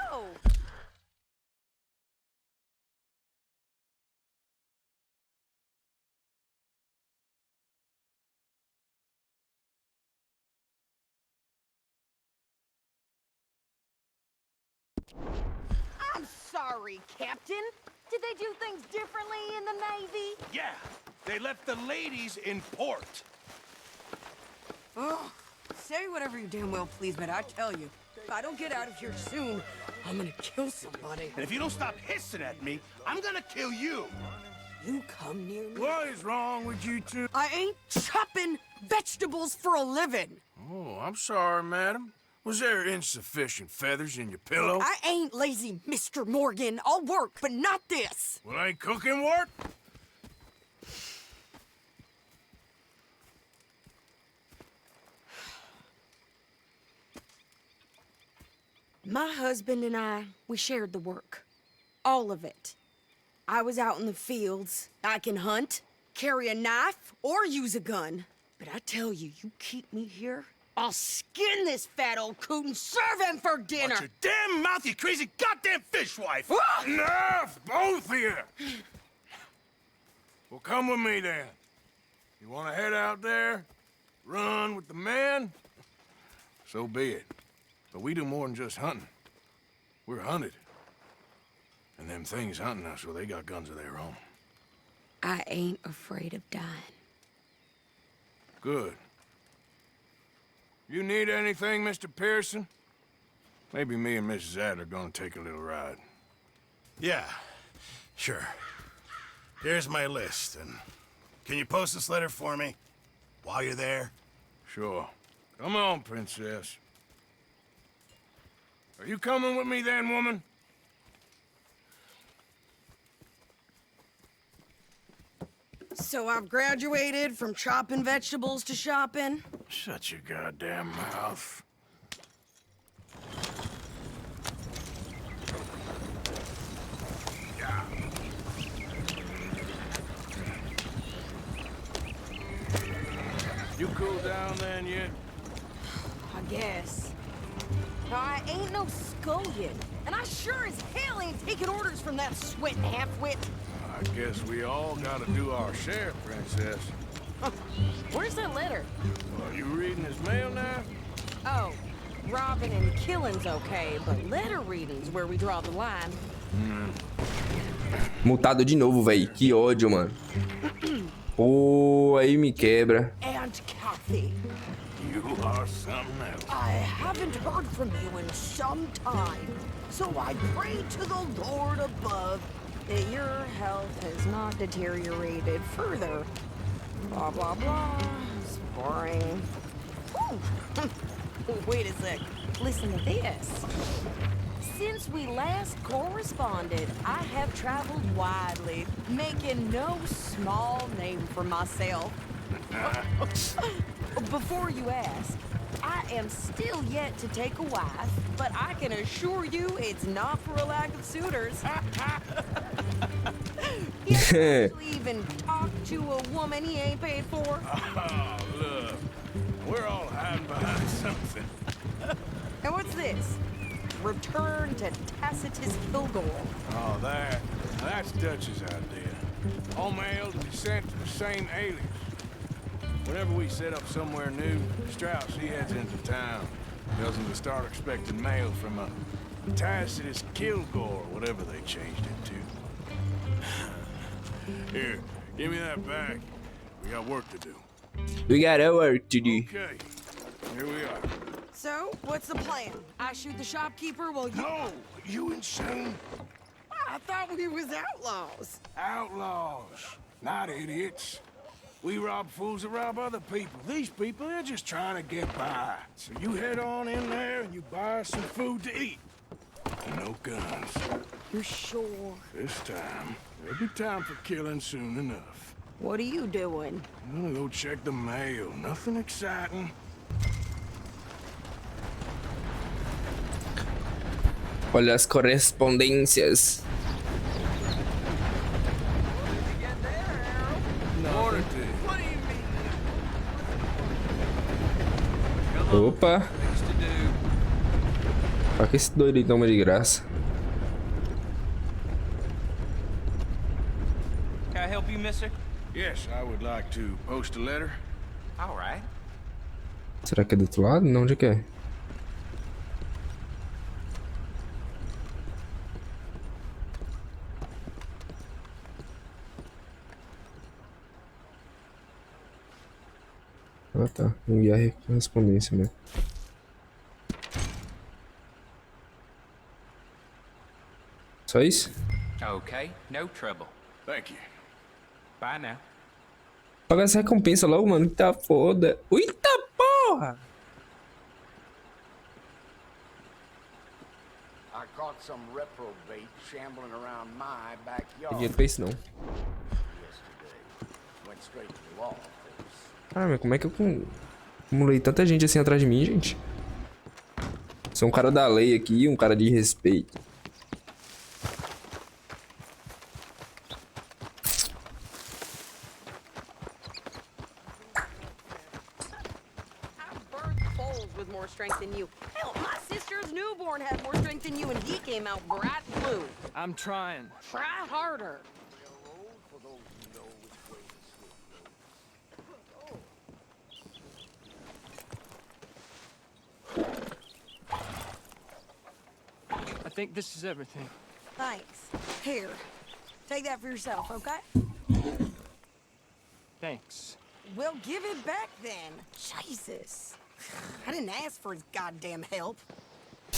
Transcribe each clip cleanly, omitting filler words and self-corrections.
Oh! I'm sorry, Captain. Did they do things differently in the Navy? Yeah, they left the ladies in port. Oh, say whatever you damn well please, but I tell you, if I don't get out of here soon, I'm gonna kill somebody. And if you don't stop hissing at me, I'm gonna kill you. You come near me. What is wrong with you two? I ain't chopping vegetables for a living. Oh, I'm sorry, madam. Was there insufficient feathers in your pillow? I ain't lazy, Mr. Morgan. I'll work, but not this. Well, ain't cooking work? My husband and I, we shared the work. All of it. I was out in the fields. I can hunt, carry a knife, or use a gun. But I tell you, you keep me here, I'll skin this fat old coot and serve him for dinner. Watch your damn mouth, you crazy goddamn fishwife! Enough, both of you! Well, come with me then. You want to head out there, run with the men? So be it. But we do more than just hunting. We're hunted. And them things hunting us, well, they got guns of their own. I ain't afraid of dying. Good. You need anything, Mr. Pearson? Maybe me and Mrs. Adler gonna take a little ride. Yeah, sure. Here's my list, and can you post this letter for me while you're there? Sure. Come on, Princess. Are you coming with me then, woman? So I've graduated from chopping vegetables to shopping. Shut your goddamn mouth. You cool down then yet? I guess. I ain't no scullion, and I sure as hell ain't taking orders from that sweating half-wit. I guess we all gotta do our share, Princess. Where's that letter? Are you reading his mail now? Oh, robbing and killing's okay, but letter reading's where we draw the line. Multado de novo, velho. Que ódio, mano. Pô, aí me quebra. Aunt Kathy, You are something else. I haven't heard from you in some time, so I pray to the Lord above that your health has not deteriorated further. Blah, blah, blah. It's boring. Ooh. Wait a sec. Listen to this. Since we last corresponded, I have traveled widely, making no small name for myself. Before you ask, I am still yet to take a wife, but I can assure you it's not for a lack of suitors. He hasn't actually even talked to a woman he ain't paid for. Oh, look. We're all hiding behind something. And what's this? Return to Tacitus Kilgore. Oh, that's Dutch's idea. All mail to be sent to the same alias. Whenever we set up somewhere new, Strauss, he heads into town. Tells him to start expecting mail from a Tacitus Kilgore, whatever they changed it to. Here, give me that back. We got work to do. We got our work to do. Okay, here we are. So, what's the plan? I shoot the shopkeeper while you... No, you insane? I thought we was outlaws. Outlaws, not idiots. We rob fools that rob other people. These people, they're just trying to get by. So you head on in there and you buy some food to eat. No guns. You sure? This time, there'll be time for killing soon enough. What are you doing? I'm gonna go check the mail. Nothing exciting. Olha as correspondências. Morning to you. Opa. Pra que esse doido aí toma de graça? Can I help you, mister? Yes, I would like to post a letter. All right. Será que é do outro lado? Não, onde é que é? Ah, tá. Enviar correspondência mesmo. Só isso? Okay, no trouble. Thank you. Bye now. Paga essa recompensa logo, mano. Que tá foda. Eita porra! I caught some reprobate shambling around my Tem backyard dinheiro pra isso não. yesterday. Went straight to the law office. Caramba, como é que eu acumulei tanta gente assim atrás de mim, gente? Sou um cara da lei aqui, um cara de respeito. I birthed foals with more strength than you. Hell, my sister's newborn had more strength than you, and he came out bright blue. I'm trying. Try harder. I think this is everything. Thanks. Here, take that for yourself, okay? Thanks. Well, give it back then. Jesus. I didn't ask for his goddamn help.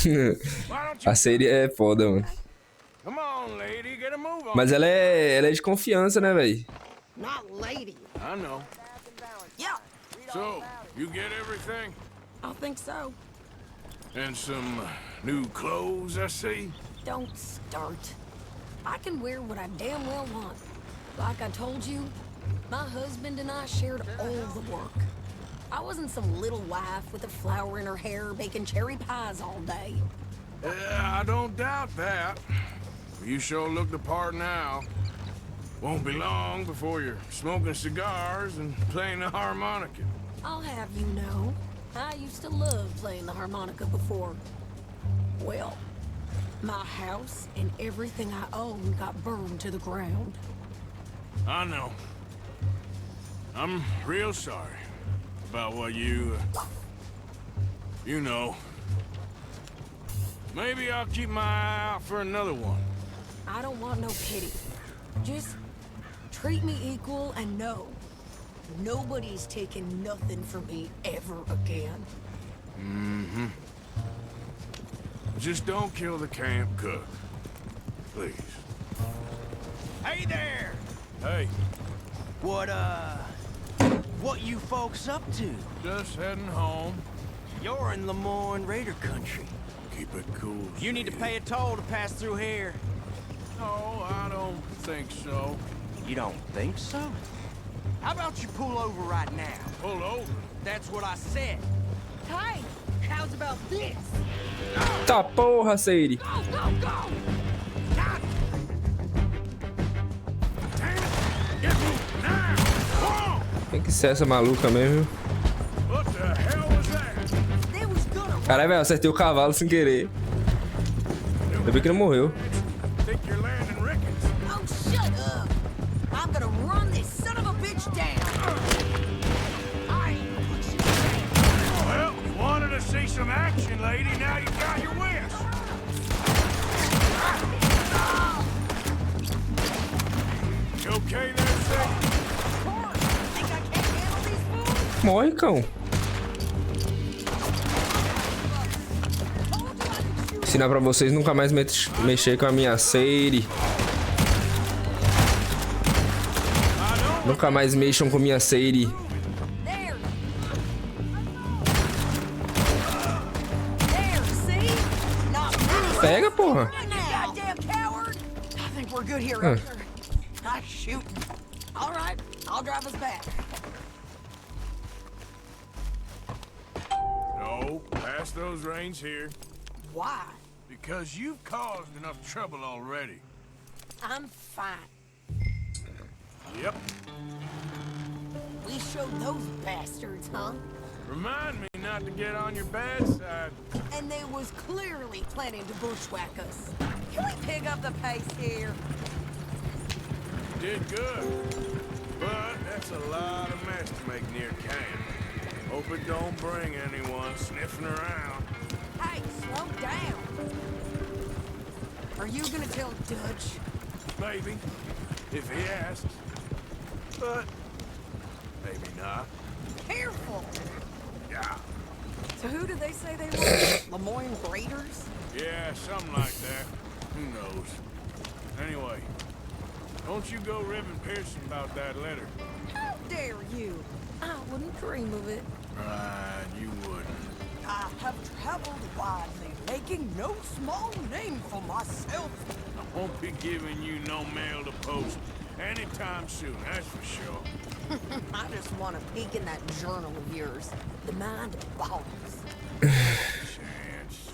Why don't you... A série é foda, mano. Come on, lady, get a move on. Mas ela é de confiança, né, velho? Not lady. I know. Yeah, So, you get everything? I think so. And some new clothes, I see? Don't start. I can wear what I damn well want. Like I told you, my husband and I shared all the work. I wasn't some little wife with a flower in her hair baking cherry pies all day. I don't doubt that. You sure look the part now. Won't be long before you're smoking cigars and playing the harmonica. I'll have you know, I used to love playing the harmonica before. Well, my house and everything I own got burned to the ground. I know. I'm real sorry about what you know. Maybe I'll keep my eye out for another one. I don't want no pity. Just treat me equal and know nobody's taking nothing from me ever again. Mm-hmm. Just don't kill the camp cook. Please. Hey there! Hey, What you folks up to? just heading home. You're in Lemoyne Raider country. Keep it cool. You need to Steve. pay a toll to pass through here. No, I don't think so. You don't think so? How about you pull over right now? Pull over. That's what I said. Hey, how's about this? Tá porra, Sadie. Go, go, go! Damn it! Get moving now! Whoa! Tem que ser essa maluca mesmo. What the hell was that? They was gonna Caralho, velho, acertei o cavalo sem querer. Eu vi que ele morreu. Think you're landing Ricketts? Oh, shut up! I'm gonna run this son of a bitch down! I ain't put you down. Well, wanted to see some action, lady. Now you got your wish. You okay there, Sadie? Of course! Think I can't handle these fools? Morre, cão. Told you I could shoot. Ensinar pra vocês nunca mais mexer com a minha Sadie. Nunca mais mexam com minha Sadie. There! There, see? Not many. Pega, porra. You goddamn coward! I think we're good here, Huh. Edgar. Nice shooting. All right, I'll drive us back. No, pass those reins here. Why? Because you've caused enough trouble already. I'm fine. Yep. We showed those bastards, huh? Remind me not to get on your bad side. And they was clearly planning to bushwhack us. Can we pick up the pace here? Did good. But that's a lot of mess to make near camp. Hope it don't bring anyone sniffing around. Hey, slow down. Are you gonna tell Dutch? Maybe, if he asks. But maybe not. Careful. Yeah. So who did they say they were? Lemoyne Raiders? Yeah, something like that. Who knows? Anyway, don't you go ribbing Pearson about that letter. How dare you? I wouldn't dream of it. Right, you wouldn't. I have traveled widely, making no small name for myself. I won't be giving you no mail to post anytime soon, that's for sure. I just want to peek in that journal of yours. The mind boggles. Chance.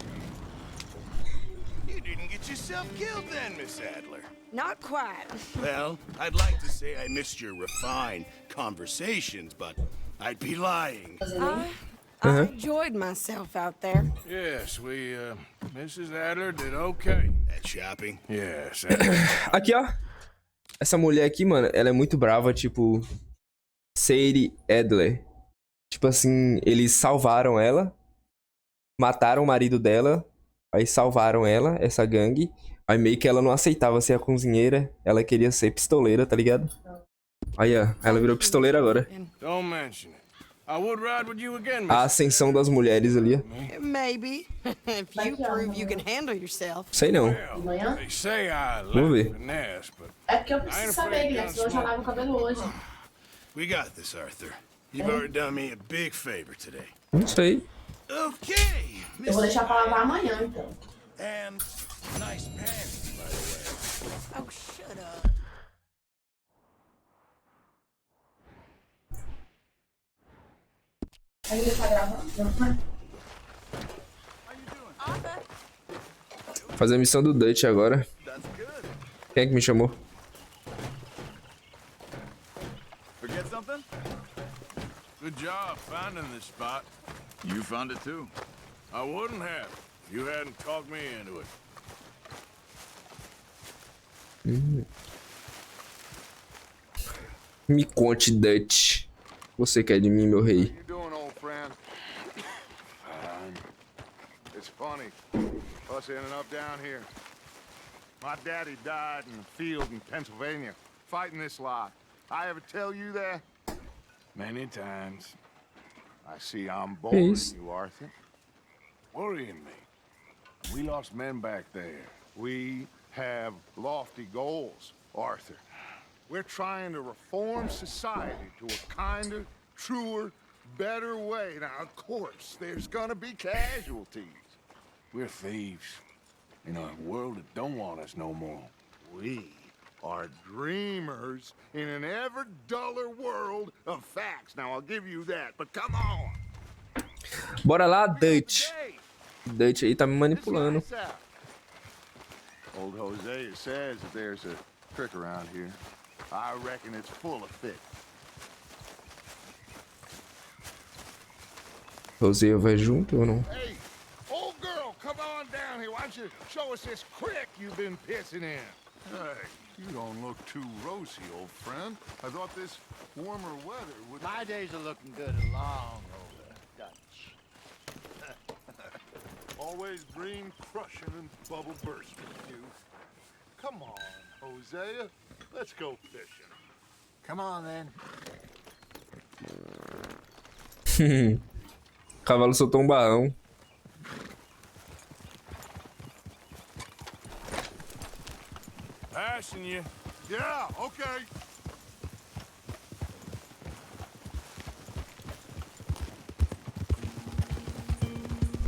You didn't get yourself killed then, Miss Adler. Not quite. Well, I'd like to say I missed your refined conversations, but I'd be lying. I enjoyed myself out there. Yes, Mrs. Adler did okay. At shopping? Yes. Aqui, ó. Essa mulher aqui, mano, ela é muito brava, tipo... Sadie Adler. Tipo assim, eles salvaram ela. Mataram o marido dela. Aí salvaram ela, essa gangue. Aí meio que ela não aceitava ser a cozinheira. Ela queria ser pistoleira, tá ligado? Aí, ó. Ela virou pistoleira agora. Don't mention it. I would ride with you again, A Miss. ascensão das mulheres ali, ó. Maybe. If you prove you can handle yourself. Sei não. Well, they say I Vamos ver. lack finesse, but É porque eu preciso saber, Guilherme, senão eu já lavo o cabelo hoje. We got this, Arthur. You've already done me a big favor today. Não sei. Okay, Eu vou deixar pra Mrs. lavar amanhã, então. And nice pants, by the way. Oh, shut up. Aí ele tá gravando. Fazer a missão do Dutch agora. Quem é que me chamou? Forget something? good job finding this spot. You found it too. I wouldn't have if you hadn't talked me into it. Me conte, Dutch. Você quer de mim, meu rei? How you doing, old friend? It's funny, us ending up down here. My daddy died in the field in Pennsylvania, fighting this lot. I ever tell you that? Many times. I see I'm boring Please. you, Arthur. Worrying me. We lost men back there. We have lofty goals, Arthur. We're trying to reform society to a kinder, truer, better way. Now, of course, there's gonna be casualties. We're thieves. In a world that don't want us no more. We are dreamers in an ever duller world of facts. Now, I'll give you that, but come on. Bora lá, Dutch. Dutch aí tá me manipulando. It's nice out. Old Hosea says that there's a trick around here. I reckon it's full of fish. Rosé vai junto ou não? Hey, old girl, come on down here. Why don't you show us this creek you've been pissing in? Hey, you don't look too rosy, old friend. I thought this warmer weather would... My days are looking good along over Dutch. Always green crushing and bubble bursting, you. Come on, Hosea. Let's go fishing. Come on then. O cavalo soltou um barrão. Passing you. Yeah, okay.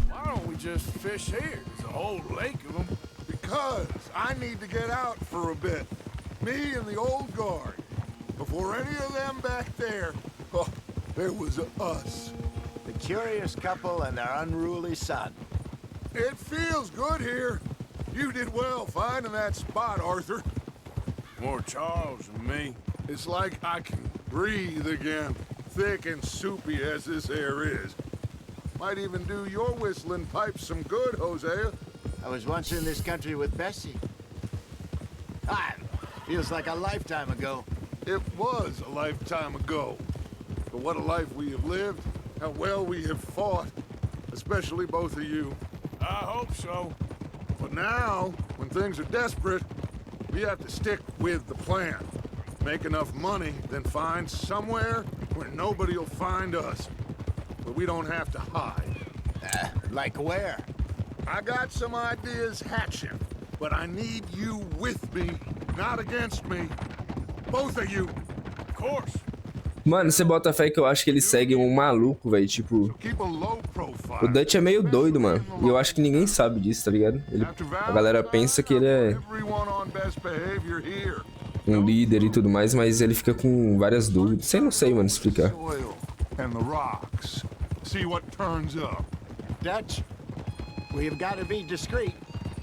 Why don't we just fish here? There's a whole lake of them. Because I need to get out for a bit. Me and the old guard. Before any of them back there, oh, there was us. The curious couple and their unruly son. It feels good here. You did well finding that spot, Arthur. More Charles than me. It's like I can breathe again. thick and soupy as this air is. Might even do your whistling pipes some good, Hosea. I was once in this country with Bessie. Ah, feels like a lifetime ago. It was a lifetime ago. But what a life we have lived, how well we have fought, especially both of you. I hope so. But now, when things are desperate, we have to stick with the plan. Make enough money, then find somewhere where nobody will find us. But we don't have to hide. Like where? I got some ideas hatching, but I need you with me, not against me. Both of you. Of course. Mano, você bota fé que eu acho que eles seguem um maluco, velho. Tipo, Keep a low profile. o Dutch é meio doido, mano. E eu acho que ninguém sabe disso, tá ligado? A galera pensa que ele é um líder e tudo mais, mas ele fica com várias dúvidas. Sei, não sei, mano, explicar. And the rocks. See what turns up. Dutch, we've got to be discreet.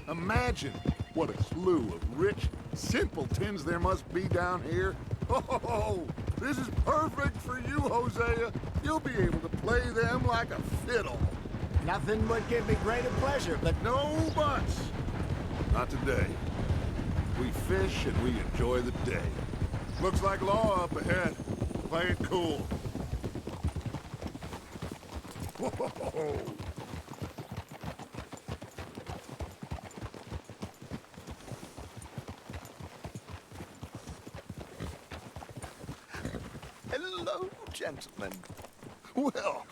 Imagine what a slew of rich simpletons there must be down here. Oh, this is perfect for you, Hosea. You'll be able to play them like a fiddle. Nothing would give me greater pleasure, but No buts. Not today. We fish and we enjoy the day. Looks like law up ahead. Play it cool. Whoa. Hello, gentlemen. Well,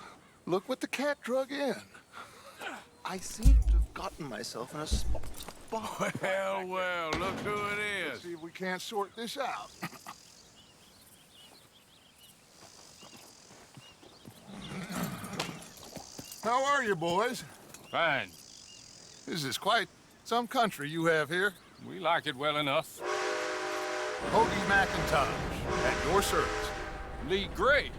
look what the cat drug in. I seem to have gotten myself in a spot. Well, look who it Let's is. see if we can't sort this out. How are you, boys? Fine. This is quite some country you have here. We like it well enough. Hoagie McIntosh, at your service. Lee Gray.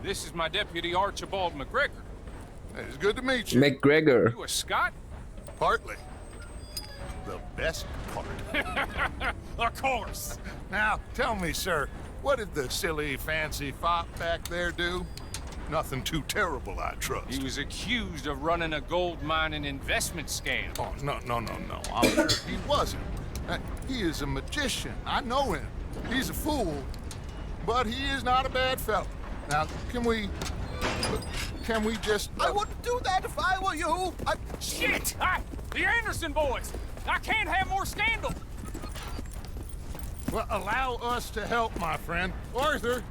This is my deputy Archibald McGregor. It's good to meet you. McGregor. You a Scot? Partly. The best part. Of course. Now, tell me, sir, what did the silly, fancy fop back there do? Nothing too terrible, I trust. He was accused of running a gold mining investment scam. Oh, no. I'm sure he wasn't. He is a magician. I know him. He's a fool, but he is not a bad fellow. Now, can we just... I wouldn't do that if I were you. Shit! The Anderson boys! I can't have more scandal! Well, allow us to help, my friend. Arthur,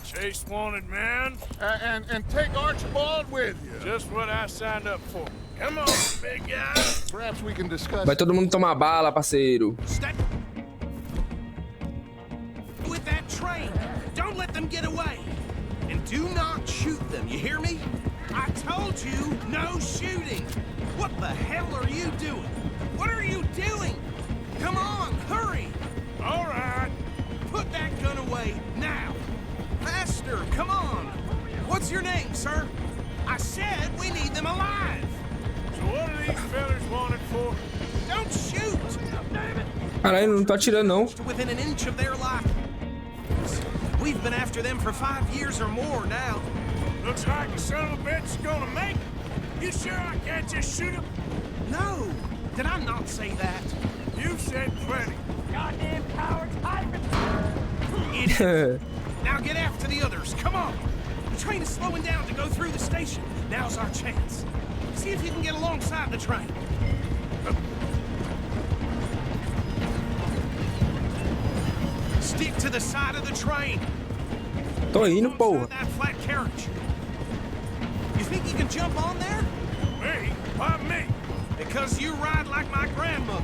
Chase wanted man. and take Archibald with you. Just what I signed up for. Come on, big guy. Perhaps we can discuss... Vai todo mundo tomar bala, parceiro. Stay with that train. Don't let them get away. And do not shoot them, you hear me? I told you, no shooting. What the hell are you doing? What are you doing? Come on, hurry. All right. Put that gun away, now. Faster, come on. What's your name, sir? I said we need them alive. So what are these fellas wanted for? Don't shoot. Caralho, não tô atirando, não. Within an inch of their life. We've been after them for 5 years or more now. Looks like the son of a bitch is gonna make it. You sure I can't just shoot him? No, did I not say that? You said plenty. Goddamn cowards, Idiot. Now get after the others, come on. The train is slowing down to go through the station. Now's our chance. See if you can get alongside the train. Stick to the side of the train. Tô indo, porra. That flat carriage. You think you can jump on there? Me? Why me? Because you ride like my grandmother.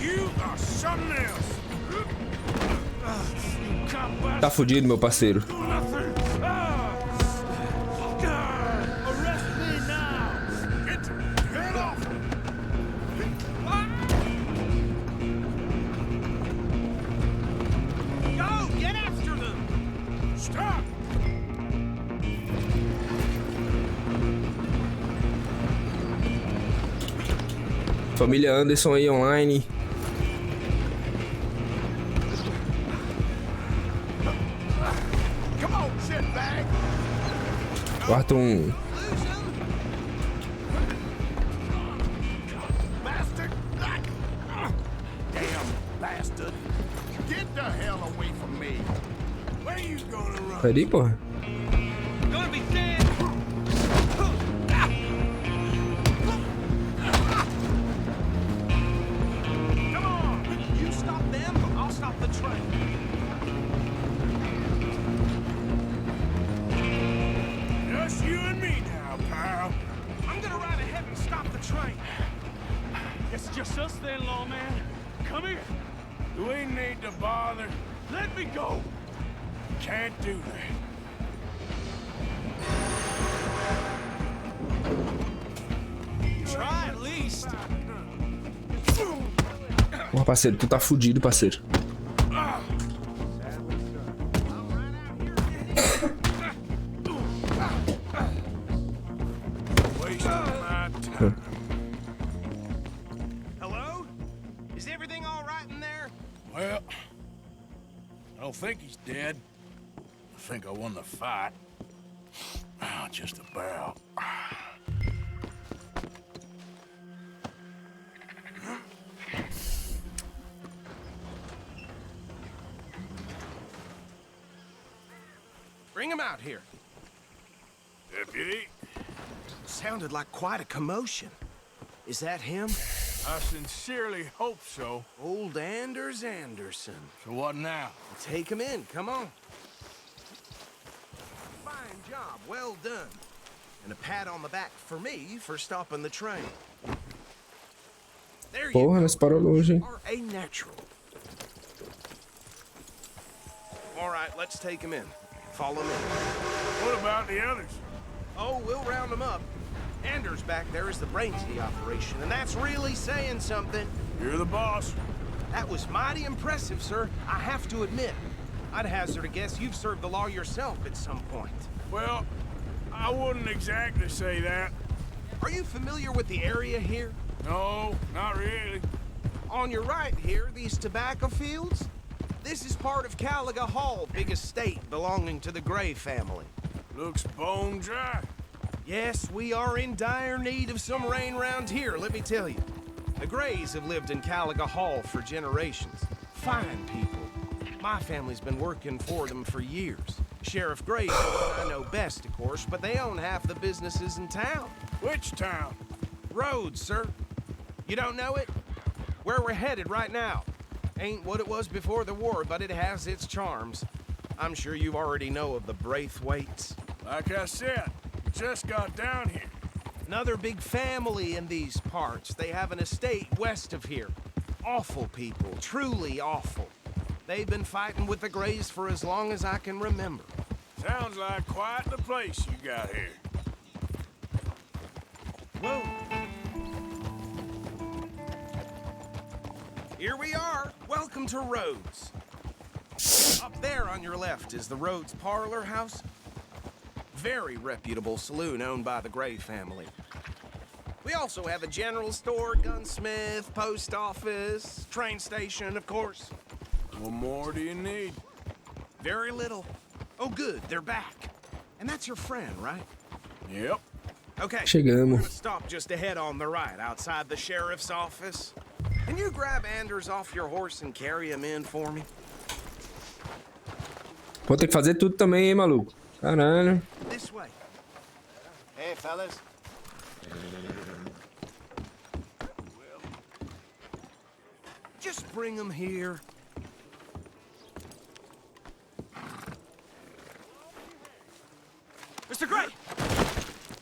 You are something else. Tá fudido, meu parceiro. Nothing. Arrest me now. Get off. Go, get after them. Stop. Família Anderson aí online. Come on, shitbag. Quarto um. Bastard! Damn bastard! Get the hell away from me! Where you gonna run? Peraí, porra. Gonna be dead! Come on! You stop them, I'll stop the train. Just you and me now, pal. I'm gonna ride ahead and stop the train. It's just us then, lawman. Come here. Do we need to bother? Let me go. Can't do that. Try at least. Porra, parceiro, tu tá fudido, parceiro. Hello? Is everything all right in there? Well, I don't think he's dead. I think I won the fight. Just about. Bring him out here. Deputy, Sounded like quite a commotion. Is that him? I sincerely hope so. Old Anders Anderson. So what now? Take him in, come on. Fine job, well done. And a pat on the back for me for stopping the train. There you Porra, go. nós parou longe, hein? Are a natural. All right, let's take him in. Follow me. What about the others? Oh, we'll round them up. Anders back there is the brains of the operation, and that's really saying something. You're the boss. That was mighty impressive, sir. I have to admit. I'd hazard a guess you've served the law yourself at some point. Well, I wouldn't exactly say that. Are you familiar with the area here? No, not really. On your right here, these tobacco fields? This is part of Caliga Hall, big estate belonging to the Gray family. Looks bone dry. Yes, we are in dire need of some rain round here, let me tell you. The Grays have lived in Caliga Hall for generations. Fine people. My family's been working for them for years. Sheriff Gray's the one I know best, of course, but they own half the businesses in town. Which town? Rhodes, sir. You don't know it? Where we're headed right now. Ain't what it was before the war, but it has its charms. I'm sure you already know of the Braithwaites. Like I said, we just got down here. Another big family in these parts. They have an estate west of here. Awful people, truly awful. They've been fighting with the Grays for as long as I can remember. Sounds like quite the place you got here. Whoa. Here we are. Welcome to Rhodes. Up there on your left is the Rhodes Parlor House. Very reputable saloon owned by the Gray family. We also have a general store, gunsmith, post office, train station, of course. What more do you need? Very little. Oh, good, they're back. And that's your friend, right? Yep. Okay, Chegamos. we're gonna stop just ahead on the right, outside the sheriff's office. Can you grab Anders off your horse and carry him in for me? Vou ter que fazer tudo também, hein, maluco? Caralho. This way. Hey, fellas. Just bring him here. Mr. Gray!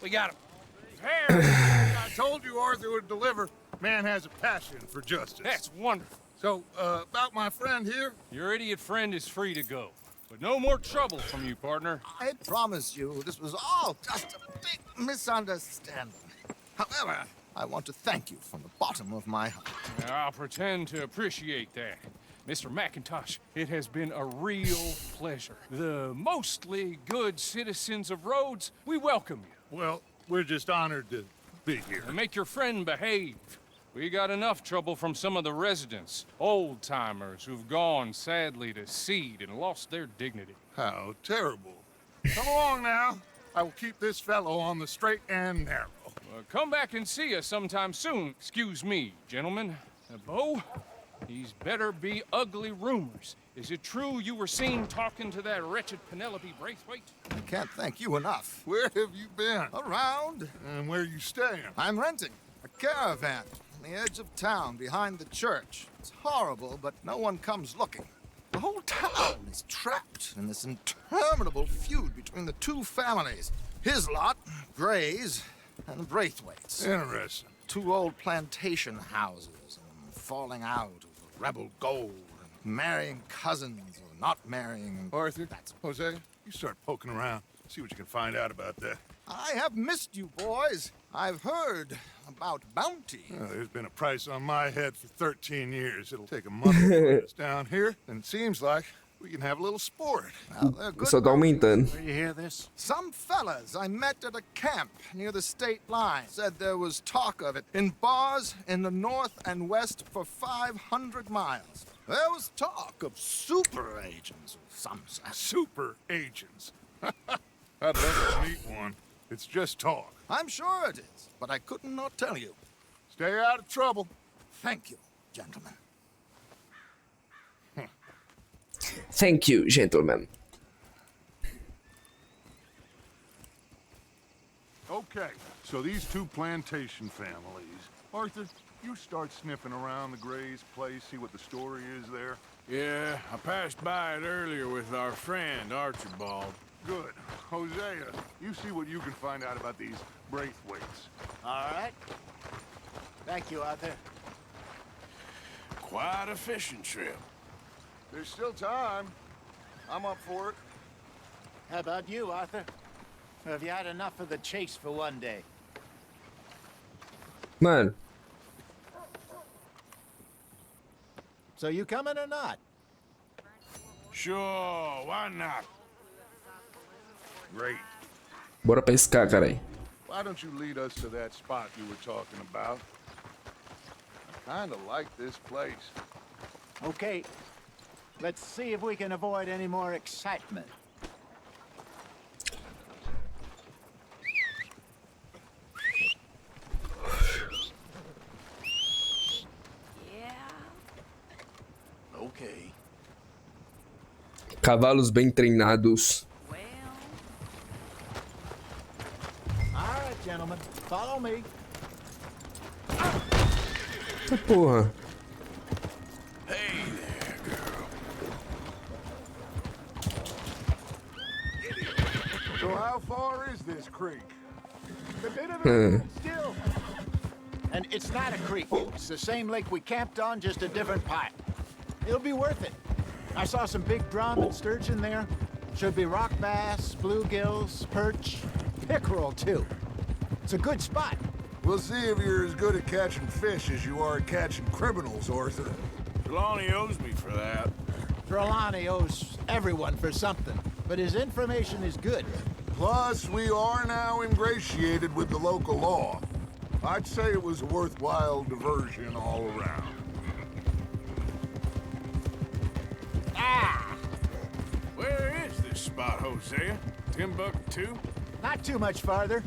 We got him. I told you Arthur would deliver. Man has a passion for justice. That's wonderful. So, about my friend here, Your idiot friend is free to go. But no more trouble from you, partner. I promise you, this was all just a big misunderstanding. However, I want to thank you from the bottom of my heart. I'll pretend to appreciate that. Mr. McIntosh, it has been a real pleasure. The mostly good citizens of Rhodes, we welcome you. well, we're just honored to be here. And make your friend behave. We got enough trouble from some of the residents, old-timers who've gone, sadly, to seed and lost their dignity. How terrible. Come along now. I will keep this fellow on the straight and narrow. Come back and see us sometime soon. Excuse me, gentlemen. Bo, these better be ugly rumors. Is it true you were seen talking to that wretched Penelope Braithwaite? I can't thank you enough. Where have you been? Around. And where you staying? I'm renting a caravan on the edge of town behind the church. It's horrible, but no one comes looking. The whole town is trapped in this interminable feud between the two families. His lot, Gray's, and the Braithwaites. Interesting. Two old plantation houses, and falling out over rebel gold, and marrying cousins or not marrying. And Arthur, Hosea, you start poking around. See what you can find out about that. I have missed you, boys. I've heard about bounty. There's been a price on my head for 13 years. It'll take a month to put us down here, and it seems like we can have a little sport. Well, they're good. Só tá aumentando. Where you hear this? Some fellas I met at a camp near the state line said there was talk of it in bars in the north and west for 500 miles. There was talk of super agents of some sort. Super agents. I'd love to meet one. It's just talk. I'm sure it is, but I couldn't not tell you. Stay out of trouble. Thank you, gentlemen. Thank you, gentlemen. Okay, so these two plantation families. Arthur, you start sniffing around the Gray's place, see what the story is there. Yeah, I passed by it earlier with our friend, Archibald. Good. Hosea, you see what you can find out about these Braithwaites. All right. Thank you, Arthur. Quite a fishing trip. There's still time. I'm up for it. How about you, Arthur? Or have you had enough of the chase for one day? Mano, So you coming or not? Sure, why not? Great. bora pescar, carai. Why don't you lead us to that spot you were talking about? I kinda like this place. Okay. Let's see if we can avoid any more excitement. Yeah. Okay. Cavalos bem treinados. Well, All right, gentlemen. Follow me. Eita porra. Hey there, girl. So how far is this creek? A bit of it still. And it's not a creek. It's the same lake we camped on, just a different part. It'll be worth it. I saw some big drum and sturgeon there. Should be rock bass, bluegills, perch, pickerel too. It's a good spot. We'll see if you're as good at catching fish as you are at catching criminals, Arthur. Trelawney owes me for that. Trelawney owes everyone for something, but his information is good. Plus, we are now ingratiated with the local law. I'd say it was a worthwhile diversion all around. Ah! Where is this spot, Hosea? Timbuktu? Not too much farther.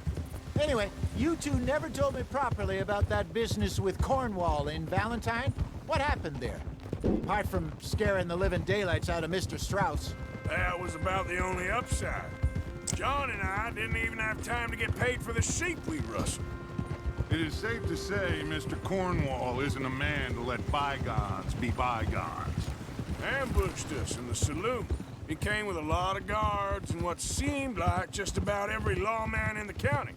Anyway, you two never told me properly about that business with Cornwall in Valentine. What happened there? Apart from scaring the living daylights out of Mr. Strauss. That was about the only upside. John and I didn't even have time to get paid for the sheep we rustled. It is safe to say Mr. Cornwall isn't a man to let bygones be bygones. Ambushed us in the saloon. He came with a lot of guards and what seemed like just about every lawman in the county.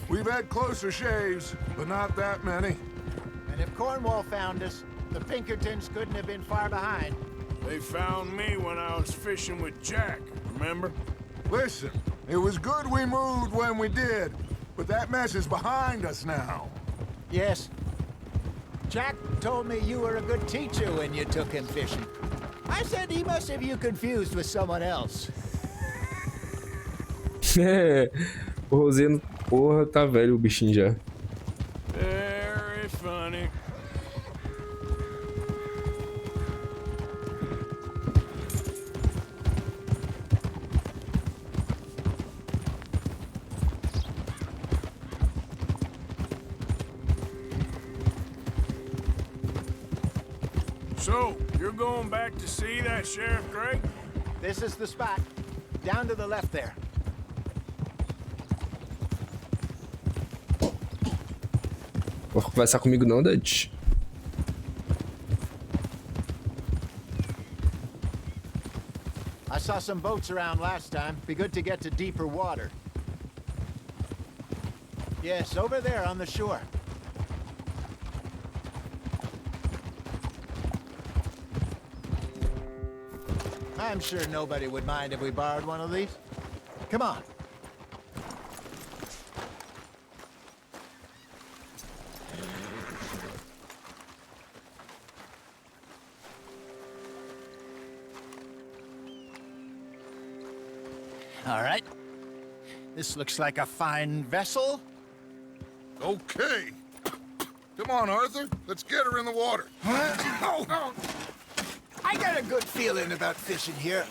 We've had closer shaves, but not that many. And if Cornwall found us, the Pinkertons couldn't have been far behind. They found me when I was fishing with Jack, remember? Listen, it was good we moved when we did, but that mess is behind us now. Yes. Jack told me you were a good teacher when you took him fishing. I said he must have you confused with someone else. O Roseno, porra, tá velho o bichinho já. Very funny. So, you're going back to see that Sheriff Gray? This is the spot. Down to the left there. Vou conversar comigo não, Dutch. I saw some boats around last time. Be good to get to deeper water. Yes, over there on the shore. I'm sure nobody would mind if we borrowed one of these. Come on. All right. This looks like a fine vessel. Okay. Come on, Arthur. Let's get her in the water. I got a good feeling about fishing here.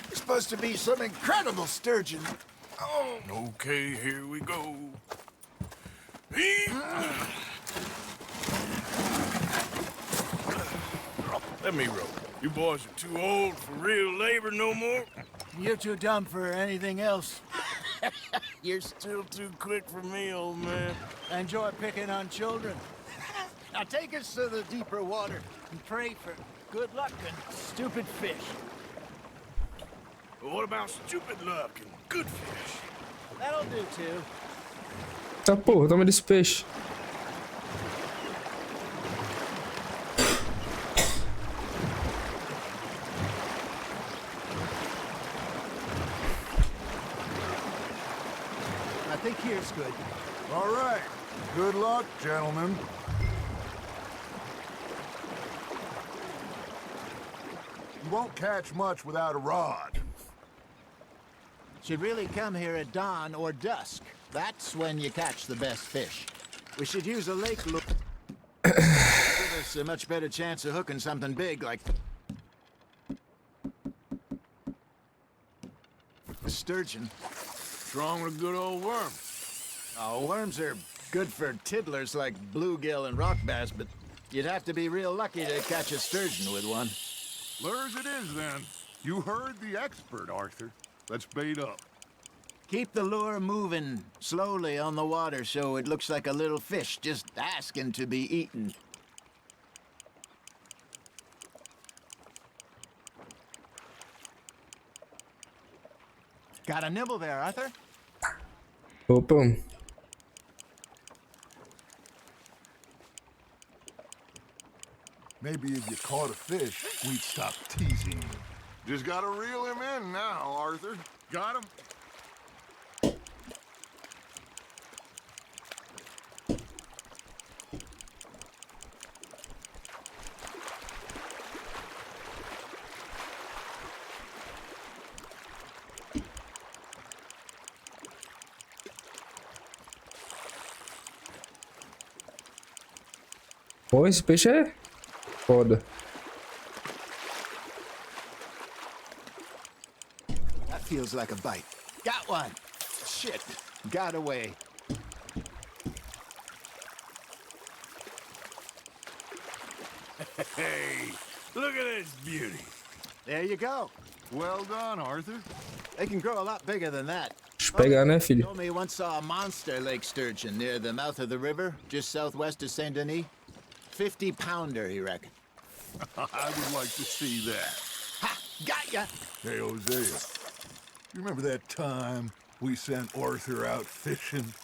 There's supposed to be some incredible sturgeon. Oh. Okay, here we go. Let me row. You boys are too old for real labor no more. You're too dumb for anything else. You're still too quick for me, old man. Enjoy picking on children. Now take us to the deeper water and pray for good luck and stupid fish. But what about stupid luck and good fish? That'll do too. Tá, porra, toma desse peixe. I think here's good. All right. Good luck, gentlemen. You won't catch much without a rod. Should really come here at dawn or dusk. That's when you catch the best fish. We should use a lake lure. Give us a much better chance of hooking something big like a sturgeon. What's wrong with a good old worm? Oh, worms are good for tiddlers like bluegill and rock bass, but you'd have to be real lucky to catch a sturgeon with one. Lures it is, then. You heard the expert, Arthur. Let's bait up. Keep the lure moving slowly on the water so it looks like a little fish just asking to be eaten. Got a nibble there, Arthur? Opa. Maybe if you caught a fish, we'd stop teasing you. Just gotta reel him in now, Arthur. Got him? Pô, esse peixe é foda. That feels like a bite. Got one. Shit. Got away. Hey, look at this beauty. There you go. Well done, Arthur. They can grow a lot bigger than that. Deixa eu pegar, né, filho? Told me he once saw a monster lake sturgeon near the mouth of the river, just southwest of Saint Denis. 50-pounder, he reckoned. I would like to see that. Ha! Got ya! Hey, Hosea. You remember that time we sent Arthur out fishing?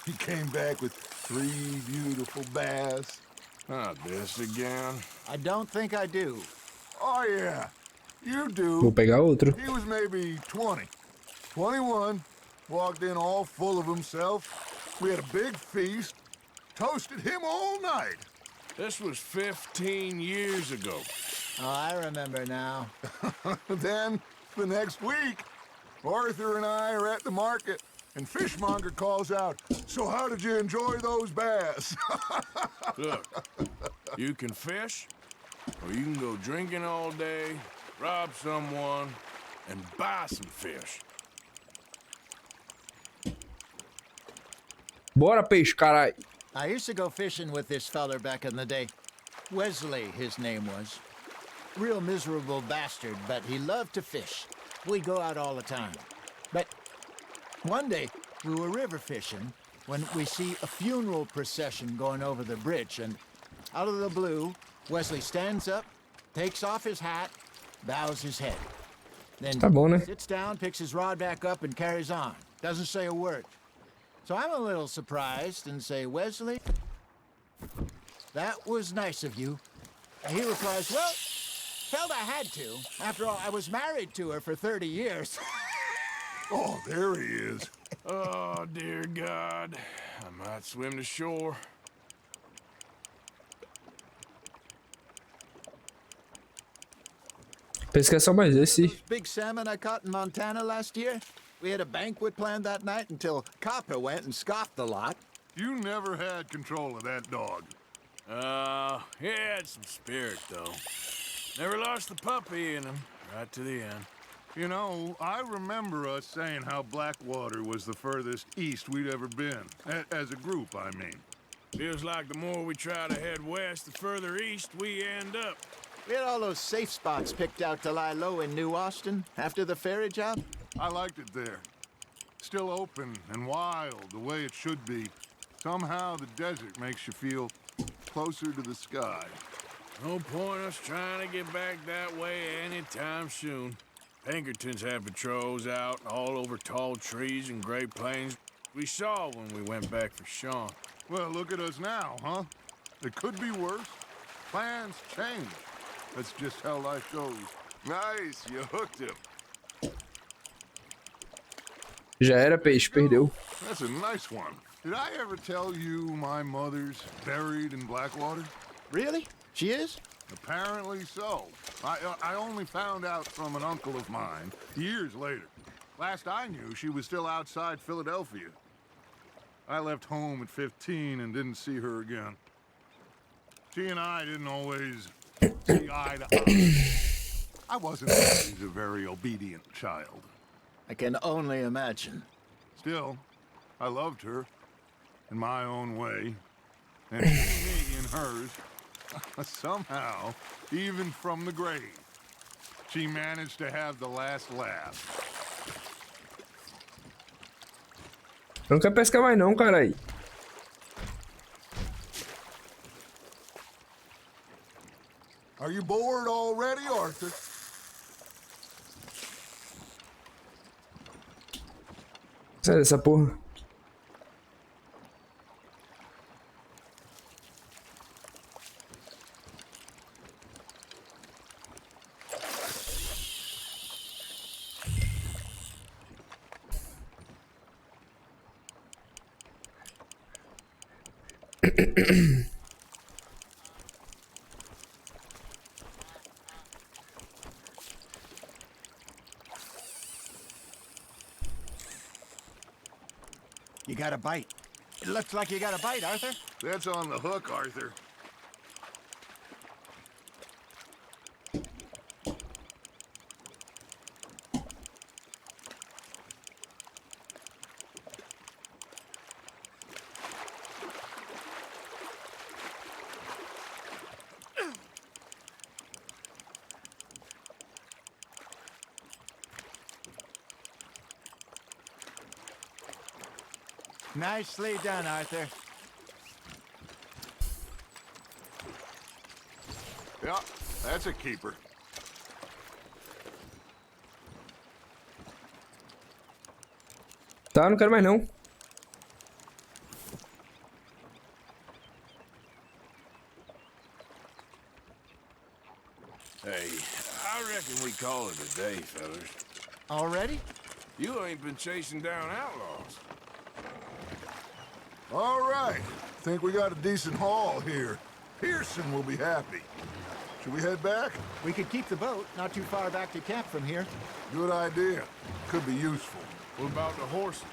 He came back with 3 beautiful bass. Not this again. I don't think I do. Oh, yeah. You do. Vou pegar outro. He was maybe 20. 21. Walked in all full of himself. We had a big feast. Toasted him all night. This was 15 years ago. Oh, I remember now. Then, the next week, Arthur and I are at the market, and Fishmonger calls out, "So how did you enjoy those bass?" Look, you can fish, or you can go drinking all day, rob someone, and buy some fish. Bora, peixe, caralho. I used to go fishing with this feller back in the day. Wesley, his name was. Real miserable bastard, but he loved to fish. We'd go out all the time. But one day, we were river fishing when we see a funeral procession going over the bridge, and out of the blue, Wesley stands up, takes off his hat, bows his head. Then Tá bom, né? sits down, picks his rod back up, and carries on. Doesn't say a word. So I'm a little surprised and say, Wesley, that was nice of you. And he replies, well, felt I had to. After all, I was married to her for 30 years. Oh, there he is. Oh, dear God. I might swim to shore. Pesca é só mais esse. Those big salmon I caught in Montana last year? We had a banquet planned that night until Copper went and scoffed the lot. You never had control of that dog. He had some spirit, though. Never lost the puppy in him, right to the end. You know, I remember us saying how Blackwater was the furthest east we'd ever been. As a group, I mean. Feels like the more we try to head west, the further east we end up. We had all those safe spots picked out to lie low in New Austin after the ferry job. I liked it there. Still open and wild, the way it should be. Somehow the desert makes you feel closer to the sky. No point us trying to get back that way anytime soon. Pinkertons had patrols out all over tall trees and Great Plains. We saw when we went back for Sean. Well, look at us now, huh? It could be worse. Plans change. That's just how life goes. Nice, you hooked him. Já era peixe, perdeu. That's a nice one. Did I ever tell you my mother's buried in Blackwater? Really? She is? Apparently so. I only found out from an uncle of mine years later. Last I knew, she was still outside Philadelphia. I left home at 15 and didn't see her again. She and I didn't always see eye to eye. I wasn't always a very obedient child. I can only imagine. Still, I loved her in my own way, and she me in hers. Somehow, even from the grave, she managed to have the last laugh. Não quer pescar mais não, carai. Are you bored already, Arthur? Sério, essa porra. You got a bite. It looks like you got a bite, Arthur. That's on the hook, Arthur. Nicely done, Arthur. Yeah, that's a keeper. Tá, não quero mais não. Hey, I reckon we call it a day, fellas. Already? You ain't been chasing down outlaws. All right. Think we got a decent haul here. Pearson will be happy. Should we head back? We could keep the boat not too far back to camp from here. Good idea. Could be useful. What about the horses?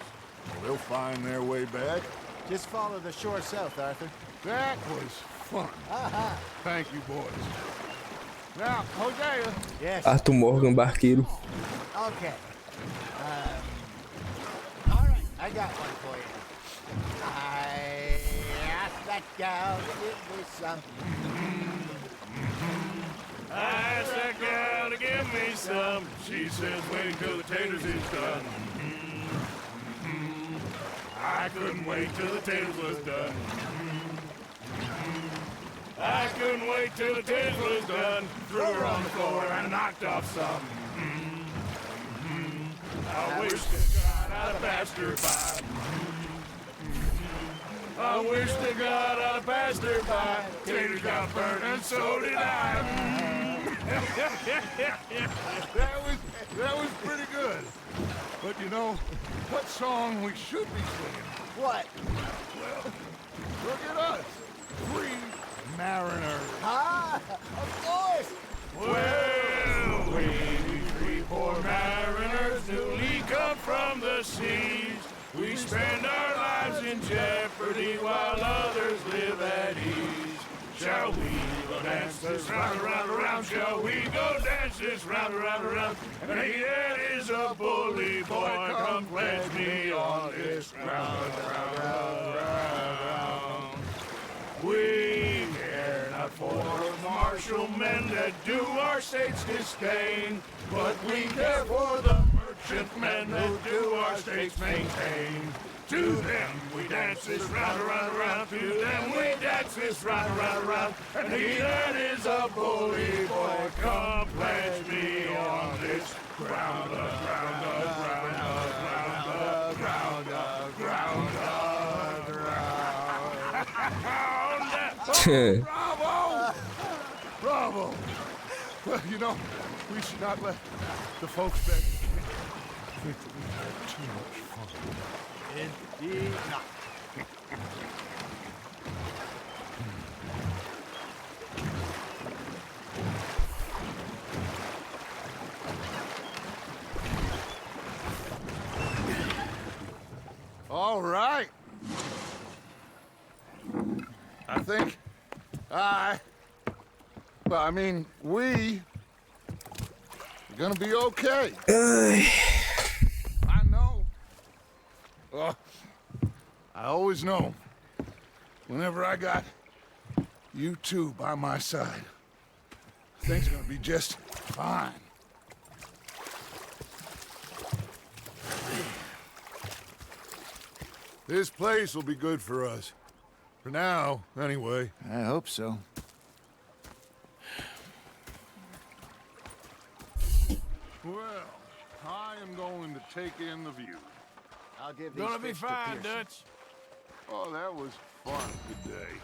Well, they'll find their way back. Just follow the shore south, Arthur. That was fun. Thank you, boys. Now, Hosea. Yes. Arthur Morgan, barqueiro. Okay. All right, I got one for you. I asked that gal to give me some I asked that gal to give me some. She says wait till the taters is done. I couldn't wait till the taters was done. I couldn't wait till the taters was done. Threw her on the floor and knocked off some. I wish to God I'd have passed her by. I wish to God I'd have passed her by. Taters got burned and so did I. That was pretty good. But you know, what song we should be singing? What? Well, look at us. Free mariners. Ah, of course. Well, we three poor mariners newly come from the seas. We spend our lives in jeopardy while others live at ease. Shall we go dance this round, around, around? Shall we go dance this round, around, around? And he that is a bully boy, come pledge me on this round, round, round, round. We care not for martial men that do our state's disdain, but we care for the merchantmen that do our state's maintain. To them we dance this round, around, around. To them we dance this round, around, around. And he that is a bully boy, come pledge me on this ground, ground, ground, ground, ground, ground, ground. Bravo! Bravo! Well, you know, we should not let the folks back think that we had too much fun. Indeed not. All right. I think we are gonna be okay. I know. I always know. Whenever I got you two by my side, things are gonna be just fine. This place will be good for us. For now, anyway. I hope so. Well, I am going to take in the view. I'll give these Gonna be fish to fine, Pearson. Dutch. Oh, that was fun today.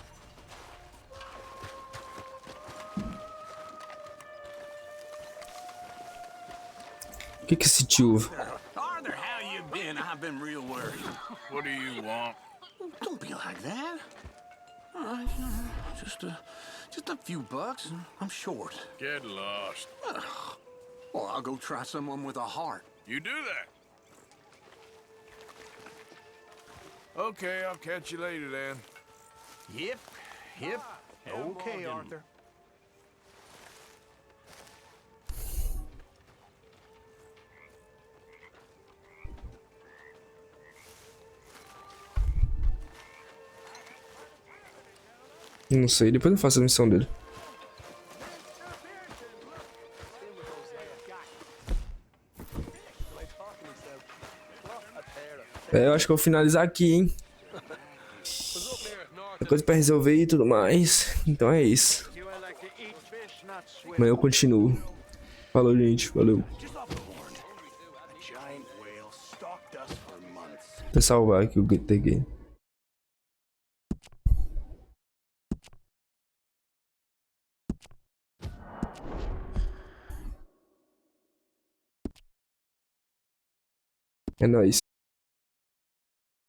O que que esse tio... Arthur, how you been? I've been real worried. What do you want? Don't be like that. Just a few bucks. I'm short. Get lost. Well, I'll go try someone with a heart. You do that. Okay, I'll catch you later then. Yep. Okay, Arthur. Não sei, depois eu faço a missão dele. Eu acho que eu vou finalizar aqui, hein? Tem coisa pra resolver e tudo mais. Então é isso. Amanhã eu continuo. Falou, gente. Valeu. Vou salvar aqui o The Game. É nóis.